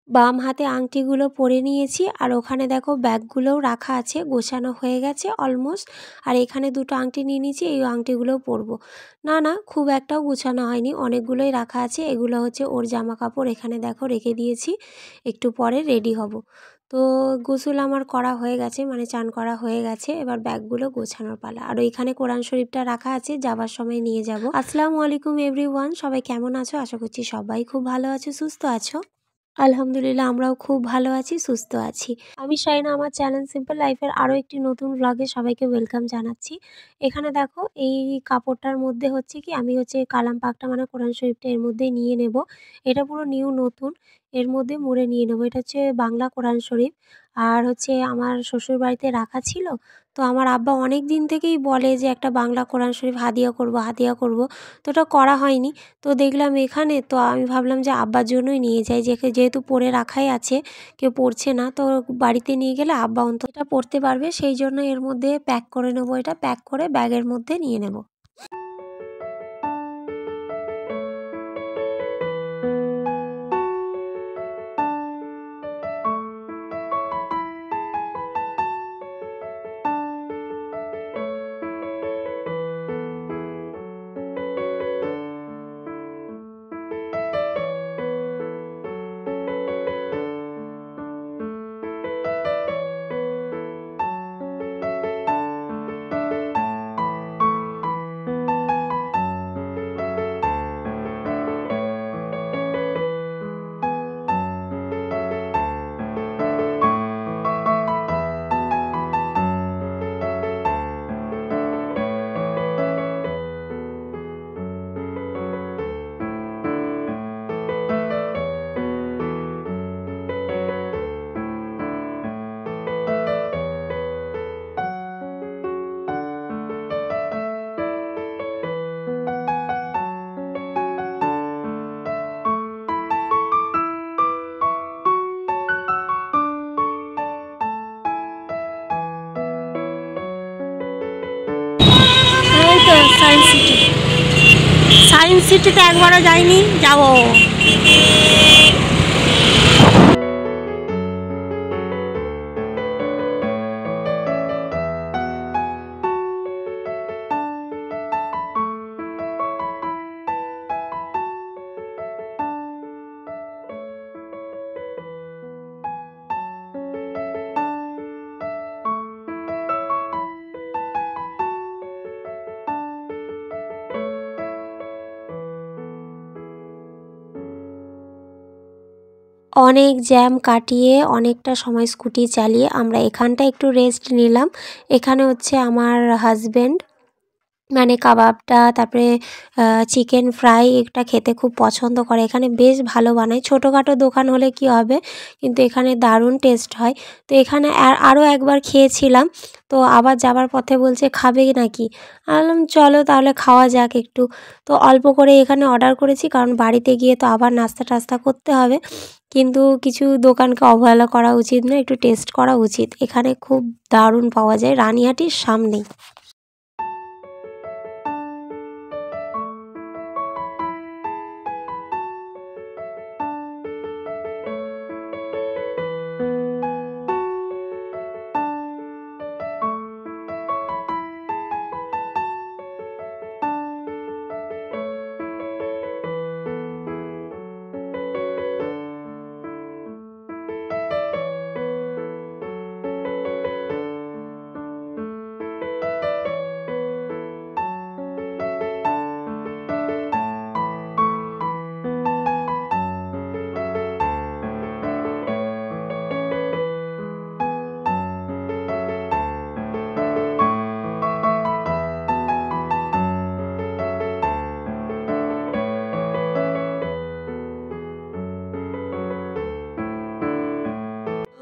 বাম হাতে আংটিগুলো পরে নিয়েছি। আর ওখানে দেখো ব্যাগগুলোও রাখা আছে, গোছানো হয়ে গেছে অলমোস্ট। আর এখানে দুটো আংটি নিয়ে নিয়েছি, এই আংটিগুলোও পরবো। না খুব একটাও গোছানো হয়নি, অনেকগুলোই রাখা আছে। এগুলো হচ্ছে ওর জামা কাপড়, এখানে দেখো রেখে দিয়েছি। একটু পরে রেডি হব। তো গোসল আমার করা হয়ে গেছে, মানে চান করা হয়ে গেছে। এবার ব্যাগগুলো গোছানোর পালা। আর ওইখানে কোরআন শরীফটা রাখা আছে, যাবার সময় নিয়ে যাব। আসসালামু আলাইকুম এভরিওয়ান, সবাই কেমন আছো? আশা করছি সবাই খুব ভালো আছো, সুস্থ আছো। আলহামদুলিল্লাহ, আমরাও খুব ভালো আছি, সুস্থ আছি। আমি শাইনা, আমার চ্যানেল সিম্পল লাইফের আরও একটি নতুন ব্লগে সবাইকে ওয়েলকাম জানাচ্ছি। এখানে দেখো এই কাপড়টার মধ্যে হচ্ছে কি, আমি হচ্ছে কালাম পাকটা মানে কোরআন শরীফটা এর মধ্যে নিয়ে নেব। এটা পুরো নিউ নতুন, এর মধ্যে মুড়ে নিয়ে নেব। এটা হচ্ছে বাংলা কোরআন শরীফ। আর হচ্ছে আমার শ্বশুর বাড়িতে রাখা ছিল। তো আমার আব্বা অনেক দিন থেকেই বলে যে একটা বাংলা কোরআন শরীফ হাদিয়া করব হাদিয়া করব। তো ওটা করা হয়নি। তো দেখলাম এখানে, তো আমি ভাবলাম যে আব্বার জন্যই নিয়ে যাই, যেহেতু পরে রাখাই আছে, কেউ পড়ছে না। তো বাড়িতে নিয়ে গেলে আব্বা অন্তত এটা পড়তে পারবে, সেই জন্য এর মধ্যে প্যাক করে নেবো। এটা প্যাক করে ব্যাগের মধ্যে নিয়ে নেব। সায়েন্স সিটিতে একবারও যাইনি, যাবো। অনেক জ্যাম কাটিয়ে অনেকটা সময় স্কুটি চালিয়ে আমরা এখানটা একটু রেস্ট নিলাম। এখানে হচ্ছে আমার হাজব্যান্ড মানে কাবাবটা, তারপরে চিকেন ফ্রাই এটা খেতে খুব পছন্দ করে। এখানে বেশ ভালো বানায়, ছোটোখাটো দোকান হলে কি হবে, কিন্তু এখানে দারুণ টেস্ট হয়। তো এখানে আরও একবার খেয়েছিলাম। তো আবার যাবার পথে বলছে খাবে নাকি, বললাম চলো তাহলে খাওয়া যাক একটু। তো অল্প করে এখানে অর্ডার করেছি, কারণ বাড়িতে গিয়ে তো আবার নাস্তা টাস্তা করতে হবে। কিন্তু কিছু দোকানকে অবহেলা করা উচিত না, একটু টেস্ট করা উচিত। এখানে খুব দারুণ পাওয়া যায়, রানিহাটির সামনেই।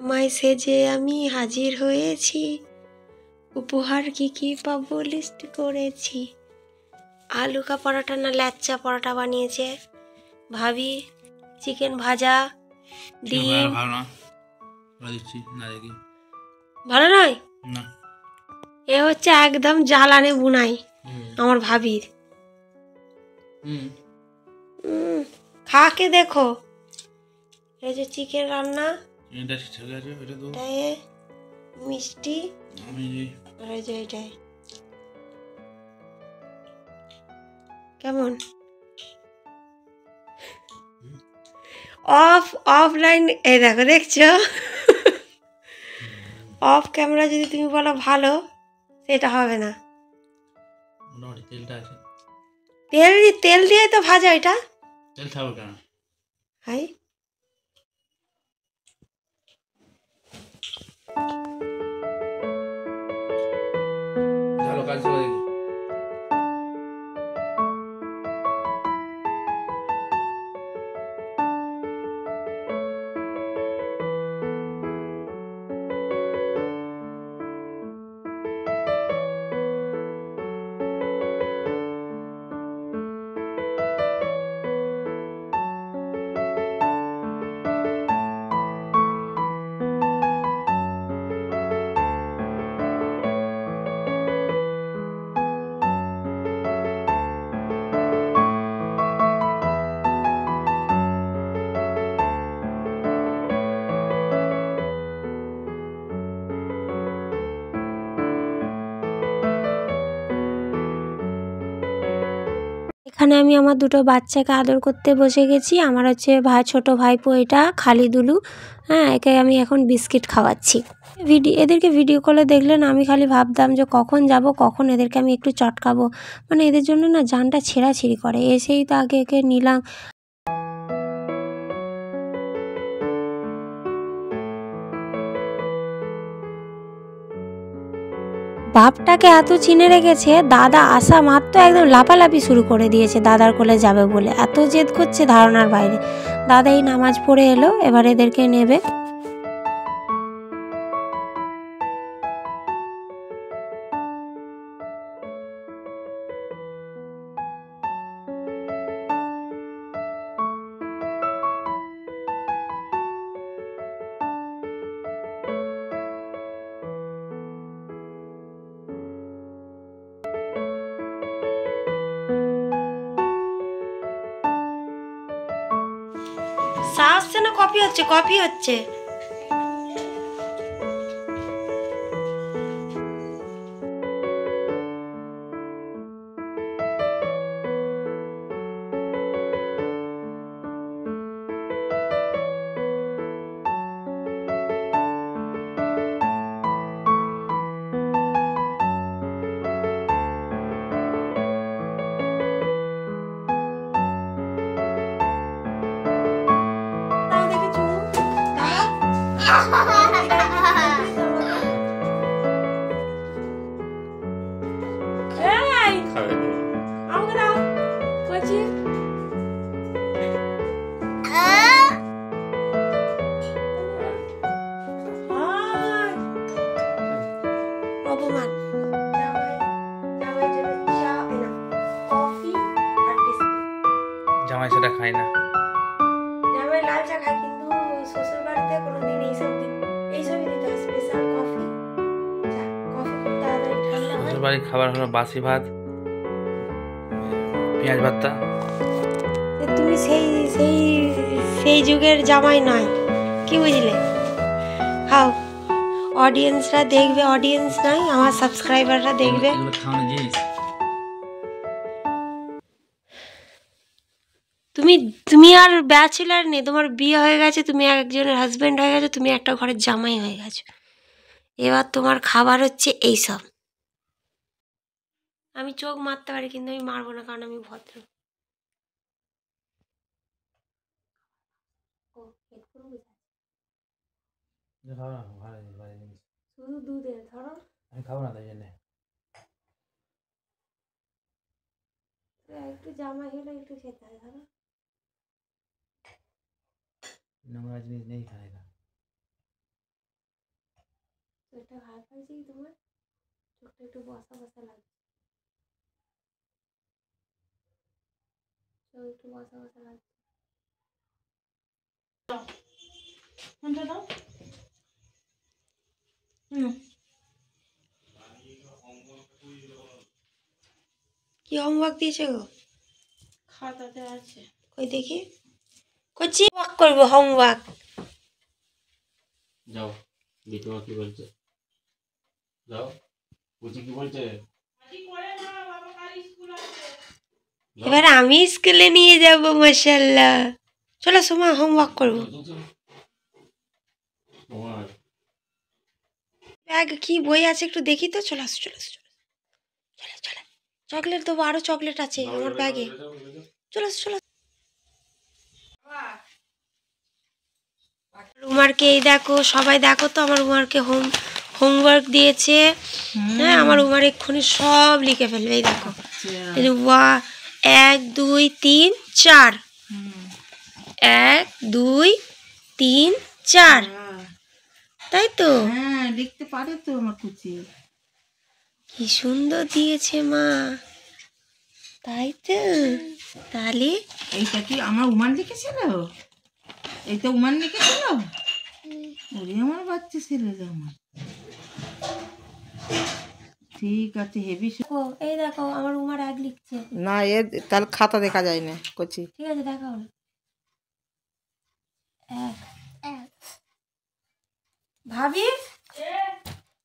আমায় সেজে আমি হাজির হয়েছি, উপহার কি কি পাবো লিস্ট করেছি। আলু কা পরোটা না ল্যাচ্চা পরোটা বানিয়েছে ভাবি, চিকেন ভাজা, ডিম। ভালো নয় না, এ হচ্ছে একদম জ্বালানে বুনাই আমার ভাবির। খাকে দেখো, এই যে চিকেন রান্না, এটা ঠিক আছে, এটা তো মিষ্টি, আমি আর এই যে এটাই। কেমন? অফলাইন এই দেখো, দেখছো? অফ ক্যামেরা যদি তুমি বলো ভালো, সেটা হবে না। মোটামুটি তেলটা আছে। তেল দিয়ে তো ভাজা এটা। তেল খাবো কেন? হাই, ভালো কাজ করে দেখি। এখানে আমি আমার দুটো বাচ্চাকে আদর করতে বসে গেছি। আমার হচ্ছে ছোট ভাইপো, এটা খালিদুলু। হ্যাঁ, একে আমি এখন বিস্কিট খাওয়াচ্ছি। এদেরকে ভিডিও কলে দেখলে না, আমি খালি ভাবতাম যে কখন যাব, কখন এদেরকে আমি একটু চটকাবো। মানে এদের জন্য না জানটা ছেঁড়াছিঁড়ি করে। এসেই তো আগে একে নিলাম। বাপটাকে এত চিনে রেখেছে, দাদা আসা মাত্র একদম লাফালাফি শুরু করে দিয়েছে দাদার কোলে যাবে বলে। এত জেদ করছে ধারণার বাইরে। দাদা এই নামাজ পড়ে এলো, এবার এদেরকে নেবে। চা আসছে না কফি হচ্ছে? কফি হচ্ছে। অপমান। জামাই সেটা খাই না। জামাই লাল চা খায়, কিন্তু শ্বশুর বাড়িতে কোনোদিন এইসবই দিতে হয়, স্পেশাল কফি। কফি খুব তাড়াতাড়ি ঠান্ডা হয়। শ্বশুর বাড়ির খাবার হলো বাসি ভাত, পেঁয়াজ ভর্তা। তুমি সেই সেই সেই যুগের জামাই নয়, কি বুঝলে? খাও, অডিয়েন্সরা দেখবে। অডিয়েন্স নয়, আমার সাবস্ক্রাইবাররা দেখবে। এগুলো খাওয়ানোর জিনিস। তুমি আর ব্যাচেলার নেই, তোমার বিয়ে হয়ে গেছে, তুমি একজনের হাজবেন্ড হয়ে গেছো, তুমি একটা ঘরের জামাই হয়ে গেছো। এবার তোমার খাবার হচ্ছে এইসব। আমি চোখ মারতে পারি, কিন্তু আমি মারবো না, কারণ আমি ভদ্র। শুধু দুধের ধরো, আমি খাবো না, তাই জন্যে। একটু জামাই হলে একটু খেতে হয়। ধরো, নোংরা জিনিস নেই খায় না। চোখটা ভালো পাইছে কি তোমার? চোখটা একটু বসা বসা লাগছে। চোখ একটু বসা বসা লাগছে। কোনটা দাও? কি হোমওয়ার্ক দিয়েছে গো? খাতাতে আছে, কই দেখি। করছি ওয়ার্ক করবো হোমওয়ার্ক। যাও বিটুয়া কি বলছে, যাও বুঝি কি বলছে। এবার আমি স্কুলে নিয়ে যাব মাশাআল্লাহ। চলো সোমা হোমওয়ার্ক করবো। ব্যাগ কি বই আছে একটু দেখি তো। চলো আসো চলো আসো চলো চলো। চকলেট দেবো, আরো চকলেট আছে আমার ব্যাগে। চলো আসো চলো। রুমারকে এই দেখো, সবাই দেখো তো আমার রুমারকে হোমওয়ার্ক দিয়েছে। হ্যাঁ আমার রুমার এক্ষুনি সব লিখে ফেলবে। এই দেখো 1 2 3 4, 1 2 3 4, তাই তো? হ্যাঁ লিখতে পারে তো আমার কুচি। কি সুন্দর দিয়েছে মা, তাই তো? তাহলে এইটা কি আমার উমান লিখেছিল? এইটা উমান লিখেছিল? ওরে আমার বাচ্চা ছেলে আমার। ঠিক আছে হেভি। ও এই দেখো আমার উমার এক লিখছে। না এ তাহলে খাতা দেখা যায় না কুচি। ঠিক আছে দেখাও না। এক ভাবি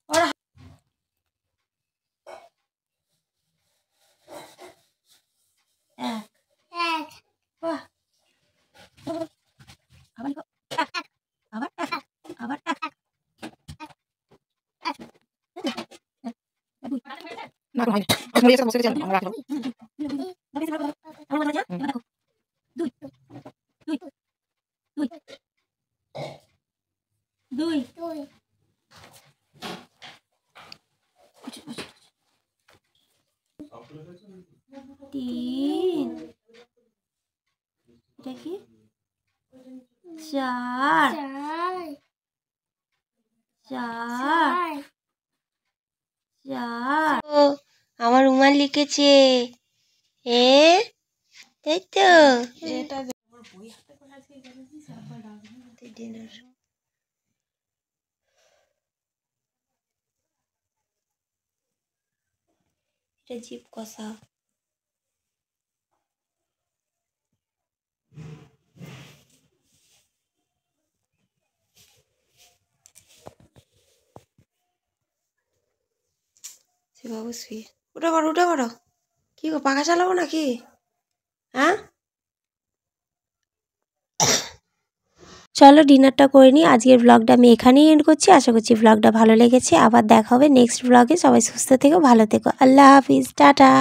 ওরা এক বাহ, আবার লিখো। আবার আবার না হয় না আমি এসে বসে গেছি আমরা রাখলাম। দুই 3, এটা কি 4 আমার রুমাল লিখেছে এ, তাই তো? এটা এটা জিভ কষা। বাবু শুয়ে উঠে করো। কি গো পাখা চালাবো নাকি? হ্যাঁ চলো ডিনারটা করে নিই। আজকের ব্লগটা আমি এখানেই এন্ড করছি। আশা করছি ব্লগটা ভালো লেগেছে। আবার দেখা হবে নেক্সট ব্লগে। সবাই সুস্থ থেকো, ভালো থেকো। আল্লাহ হাফিজ, টাটা।